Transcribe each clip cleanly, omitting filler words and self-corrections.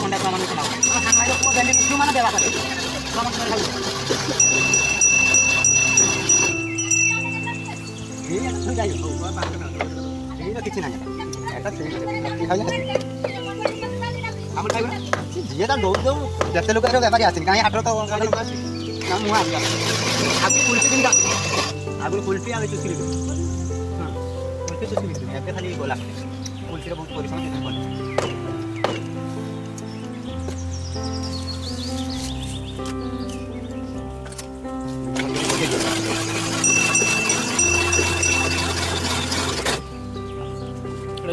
kondak lawan itu lawan. Sama itu semua bandit cuma ada apa tadi? Lawan sekali. Ini sudah yuk. Ini kita nanya. Kita sih. Kayaknya. Kamu tahu kan? Dia tak dulu jatuh luka itu apa dia sih? Kayaknya ada tahu kalau kasih. Kamu apa? Aku kulfi tidak. Aku kulfi ada itu sih. Kulfi itu sih. Itu kali bolak. Kulfi itu boleh sama kita boleh.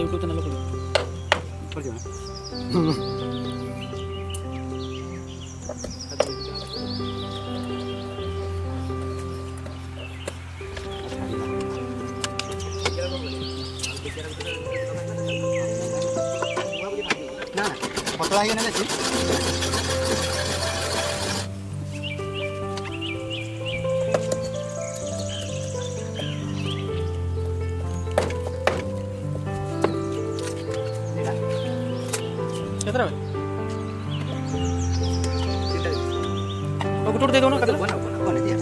YouTube channel खोल ना ना photo आई ना जी कितना है टूट दे दो ना कदर बना दिया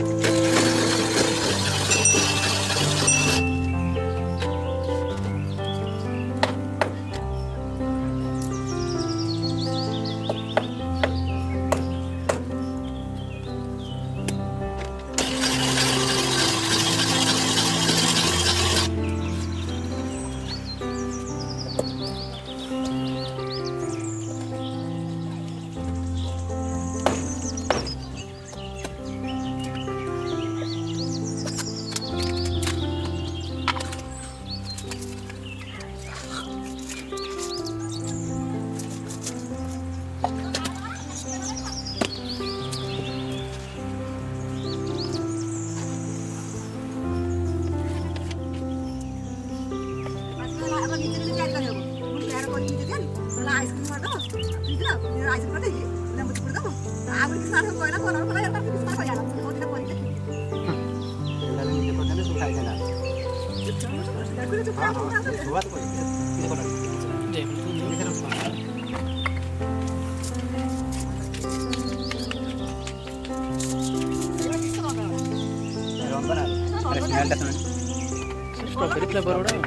स्ट्रॉबेरी फ्लेवर हो रहा है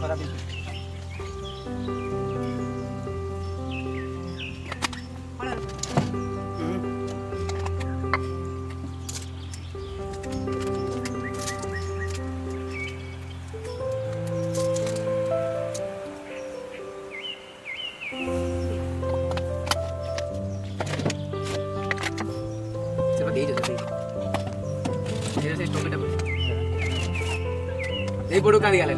खराब नहीं बोडो कांदी गाला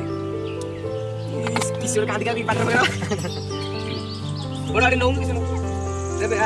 किसी और कांदी का भी पात्र में बोडो आड़ी नौम किसी ने दे बे